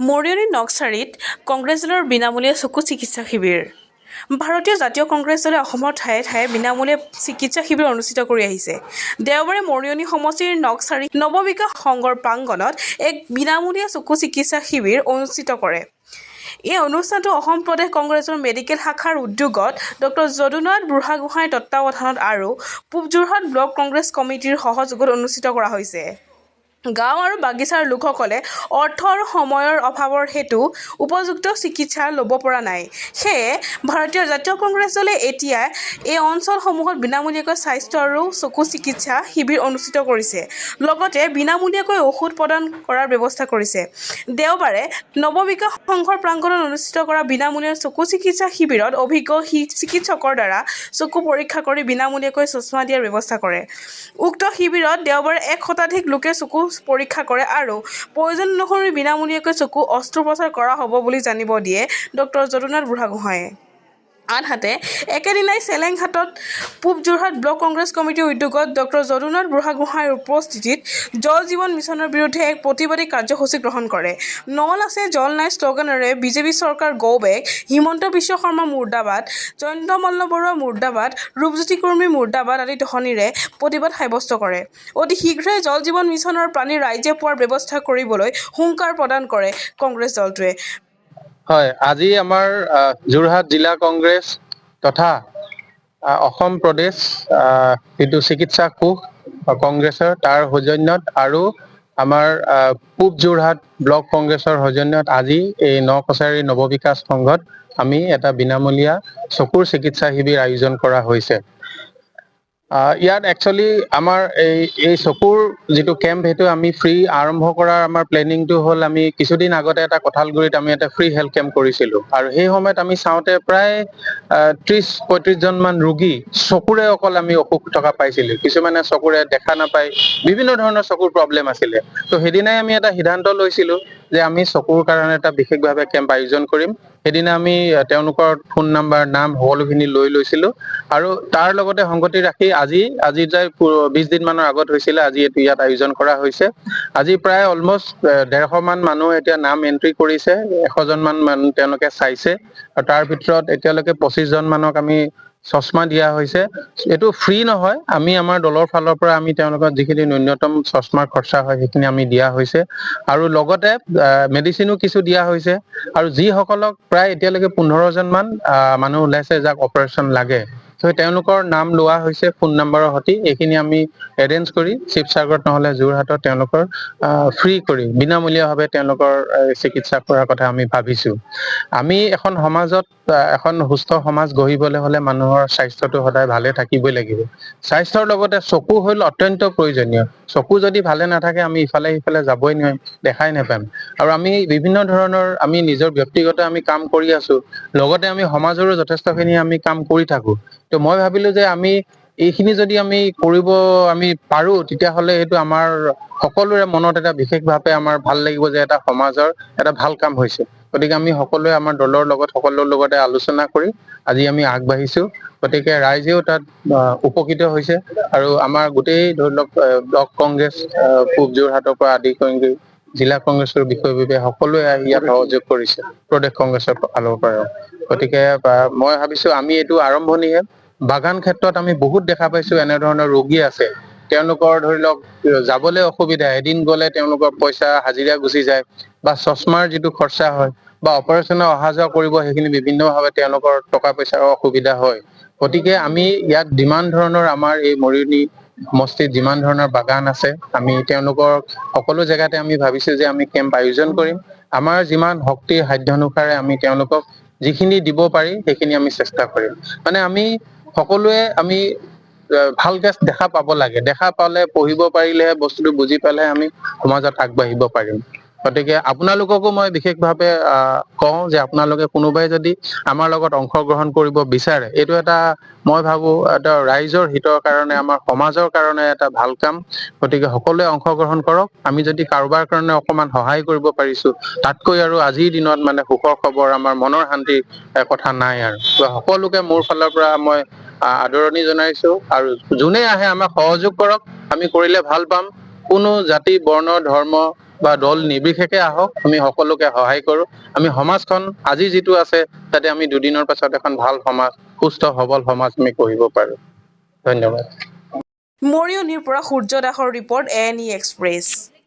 মৰিয়নি নক্সাৰীত কংগ্ৰেছ দলৰ বিনামূলীয়া চকু চিকিৎসা শিবিৰ। ভাৰতীয় জাতীয় কংগ্ৰেছ দলে অসমৰ ঠায়ে ঠায়ে বিনামূলীয়া চিকিৎসা শিবিৰ অনুষ্ঠিত কৰি আহিছে। দেওবাৰে মৰিয়নি সমষ্টিৰ নক্সাৰী নৱবিকাশ সংঘৰ প্ৰাংগণত এক বিনামূলীয়া চকু চিকিৎসা শিবিৰ অনুষ্ঠিত কৰে। এই অনুষ্ঠানটো অসম প্ৰদেশ কংগ্ৰেছৰ মেডিকেল শাখাৰ উদ্যোগত ডক্টৰ যদুনাথ বুঢ়াগোহাঁইৰ তত্বাৱধানত আৰু পূব যোৰহাট ব্লক কংগ্ৰেছ কমিটিৰ সহযোগত অনুষ্ঠিত কৰা হৈছে। গাঁও আৰু বাগিচাৰ লোকসকলে অৰ্থ আৰু সময়ৰ অভাৱৰ হেতু উপযুক্ত চিকিৎসা ল'ব পৰা নাই। সেয়ে ভাৰতীয় জাতীয় কংগ্ৰেছ দলে এতিয়া এই অঞ্চলসমূহত বিনামূলীয়াকৈ স্বাস্থ্য আৰু চকু চিকিৎসা শিবিৰ অনুষ্ঠিত কৰিছে। লগতে বিনামূলীয়াকৈ ঔষধ প্ৰদান কৰাৰ ব্যৱস্থা কৰিছে। দেওবাৰে নৱবিকাশ সংঘৰ প্ৰাংগণত অনুষ্ঠিত কৰা বিনামূলীয়া চকু চিকিৎসা শিবিৰত অভিজ্ঞ চিকিৎসকৰ দ্বাৰা চকু পৰীক্ষা কৰি বিনামূলীয়াকৈ চশমা দিয়াৰ ব্যৱস্থা কৰে। উক্ত শিবিৰত দেওবাৰে 1 শতাধিক লোকে চকু পৰীক্ষা কৰে আৰু প্ৰয়োজন অনুসৰি বিনামূলীয়াকৈ চকু অস্ত্ৰোপচাৰ কৰা হ'ব বুলি জানিব দিয়ে ডক্টৰ যদুনাথ বুঢ়াগোহাঁইয়ে। আনহাতে একেদিনাই চেলেংঘাটত পূব যোৰহাট ব্লক কংগ্ৰেছ কমিটিৰ উদ্যোগত ডক্টৰ যদুনাথ বুঢ়াগোহাঁইৰ উপস্থিতিত জল জীৱন মিছনৰ বিৰুদ্ধে এক প্ৰতিবাদী কাৰ্যসূচী গ্ৰহণ কৰে। নল আছে জল নাই শ্লোগানেৰে বিজেপি চৰকাৰ গো বেক, হিমন্ত বিশ্ব শৰ্মা মুৰ্দাবাদ, জয়ন্ত মল্ল বৰুৱা মুৰ্দাবাদ, ৰূপজ্যোতি কুৰ্মী মুৰ্দাবাদ আদি ধ্বনিৰে প্ৰতিবাদ সাব্যস্ত কৰে। অতি শীঘ্ৰেই জল জীৱন মিছনৰ পানী ৰাইজে পোৱাৰ ব্যৱস্থা কৰিবলৈ হুংকাৰ প্ৰদান কৰে কংগ্ৰেছ দলটোৱে। হয়, আজি আমাৰ যোৰহাট জিলা কংগ্ৰেছ তথা অসম প্ৰদেশ যিটো চিকিৎসা কোষ কংগ্ৰেছৰ তাৰ সৌজন্যত আৰু আমাৰ পূব যোৰহাট ব্লক কংগ্ৰেছৰ সৌজন্যত আজি এই নকছাৰী নৱবিকাশ সংঘত আমি এটা বিনামূলীয়া চকুৰ চিকিৎসা শিবিৰ আয়োজন কৰা হৈছে। ইয়াত একচুৱেলি আমাৰ এই চকুৰ যিটো কেম্প সেইটো আমি ফ্ৰী আৰম্ভ কৰাৰ আমাৰ প্লেনিংটো হ'ল আমি কিছুদিন আগতে এটা কঁঠালগুৰিত আমি এটা ফ্ৰী হেল্থ কেম্প কৰিছিলোঁ আৰু সেই সময়ত আমি চাওঁতে প্ৰায় 30-35 জনমান ৰোগী চকুৰে অকল আমি অসুখ থকা পাইছিলোঁ। কিছুমানে চকুৰে দেখা নাপায়, বিভিন্ন ধৰণৰ চকুৰ প্ৰব্লেম আছিলে। তো সেইদিনাই আমি এটা সিদ্ধান্ত লৈছিলোঁ যে আমি চকুৰ কাৰণে এটা বিশেষভাৱে কেম্প আয়োজন কৰিম। সেইদিনা আমি তেওঁলোকৰ ফোন নাম্বাৰ, নাম সকলোখিনি লৈছিলোঁ আৰু তাৰ লগতে সংগতি ৰাখি আজি যাই 20 দিন মানৰ আগত হৈছিলে, আজি এইটো ইয়াত আয়োজন কৰা হৈছে। আজি প্ৰায় অলমষ্ট 150 মান মানুহ এতিয়া নাম এন্ট্ৰি কৰিছে, 100 জন মান মানুহ তেওঁলোকে চাইছে আৰু তাৰ ভিতৰত এতিয়ালৈকে 25 জন মানক আমি চশমা দিয়া হৈছে। এইটো ফ্ৰী নহয়, আমি আমাৰ দলৰ ফালৰ পৰা আমি তেওঁলোকৰ যিখিনি ন্যূনতম চশমাৰ খৰচা হয় সেইখিনি আমি দিয়া হৈছে আৰু লগতে মেডিচিনো কিছু দিয়া হৈছে আৰু যিসকলক প্ৰায় এতিয়ালৈকে 15 জন মান মানুহ ওলাইছে যাক অপাৰেশ্যন লাগে, তেওঁলোকৰ নাম লোৱা হৈছে ফোন নম্বৰৰ সৈতে। এইখিনি আমি এৰেঞ্জ কৰি শিৱসাগৰত নহলে যোৰহাটত তেওঁলোকৰ ফ্ৰী কৰি বিনামূলীয়াভাৱে তেওঁলোকৰ চিকিৎসা কৰাৰ কথা আমি ভাবিছোঁ। আমি এখন সমাজত এখন সুস্থ সমাজ গঢ়িবলৈ হলে মানুহৰ স্বাস্থ্যটো সদায় ভালে থাকিবই লাগিব। স্বাস্থ্যৰ লগতে চকু হ'ল অত্যন্ত প্ৰয়োজনীয়। চকু যদি ভালে নাথাকে আমি ইফালে সিফালে যাবই নোৱাৰিম, দেখাই নাপাম। আৰু আমি বিভিন্ন ধৰণৰ আমি নিজৰ ব্যক্তিগত আমি কাম কৰি আছো, লগতে আমি সমাজৰো যথেষ্টখিনি আমি কাম কৰি থাকো। তো মই ভাবিলো যে আমি এইখিনি যদি আমি কৰিব আমি পাৰো তেতিয়াহ'লে এইটো আমাৰ সকলোৰে মনত এটা বিশেষভাৱে আমাৰ ভাল লাগিব যে এটা সমাজৰ এটা ভাল কাম হৈছে। গতিকে আমি সকলোৱে আমাৰ দলৰ লগত সকলোৰ লগতে আলোচনা কৰি আজি আমি আগবাঢ়িছো। গতিকে ৰাইজেও তাত উপকৃত হৈছে আৰু আমাৰ গোটেই ধৰি লওক ব্লক কংগ্ৰেছ পূব যোৰহাটৰ পৰা আদি কৰি জিলা কংগ্ৰেছৰ বিষয়ববীয়া সকলোৱে ইয়াত সহযোগ কৰিছে প্ৰদেশ কংগ্ৰেছৰ ফালৰ পৰা। গতিকে মই ভাবিছো আমি এইটো আৰম্ভণিহে। বাগান ক্ষেত্ৰত আমি বহুত দেখা পাইছো এনেধৰণৰ ৰোগী আছে, তেওঁলোকৰ ধৰি লওক যাবলৈ অসুবিধা, এদিন গলে তেওঁলোকৰ পইচা হাজিৰা গুচি যায় বা চশমাৰ যিটো খৰচা হয় বা অপাৰেশ্যনৰ অহা যোৱা কৰিব সেইখিনি বিভিন্নভাৱে তেওঁলোকৰ টকা পইচাৰ অসুবিধা হয়। গতিকে আমি ইয়াত যিমান ধৰণৰ আমাৰ এই মৰিয়নি সমষ্টিত যিমান ধৰণৰ বাগান আছে আমি তেওঁলোকৰ সকলো জেগাতে আমি ভাবিছো যে আমি কেম্প আয়োজন কৰিম। আমাৰ যিমান শক্তিৰ সাধ্য অনুসাৰে আমি তেওঁলোকক যিখিনি দিব পাৰি সেইখিনি আমি চেষ্টা কৰিম। মানে আমি সকলোৱে আমি ভালকে দেখা পাব লাগে, দেখা পালে পঢ়িব পাৰিলেহে বস্তুটো বুজি পালেহে আমি সমাজত আগবাঢ়িব পাৰিম। গতিকে আপোনালোককো মই বিশেষভাৱে কওঁ যে আপোনালোকে কোনোবাই যদি আমাৰ লগত অংশগ্ৰহণ কৰিব বিচাৰে, এইটো এটা মই ভাবো এটা ৰাইজৰ হিতৰ কাৰণে, আমাৰ সমাজৰ কাৰণে এটা ভাল কাম। গতিকে সকলোৱে অংশগ্ৰহণ কৰক। আমি যদি কাৰোবাৰ কাৰণে অকমান সহায় কৰিব পাৰিছো তাতকৈ আৰু আজিৰ দিনত মানে সুখৰ খবৰ, আমাৰ মনৰ শান্তিৰ কথা নাই। আৰু সকলোকে মোৰ ফালৰ পৰা মই আদৰণি জনাইছো আৰু যোনে আহে আমাক সহযোগ কৰক, আমি কৰিলে ভাল পাম। কোনো জাতি বৰ্ণ ধৰ্ম বা দল নিৰ্বিশেষে আহক, আমি সকলোকে সহায় কৰোঁ। আমি সমাজখন আজি যিটো আছে তাতে আমি দুদিনৰ পাছত এখন ভাল সমাজ, সুস্থ সবল সমাজ আমি কৰিব পাৰোঁ। ধন্যবাদ। মৰিয়নিৰ পৰা সূৰ্য দাসৰ ৰিপৰ্ট ANE এক্সপ্ৰেছ।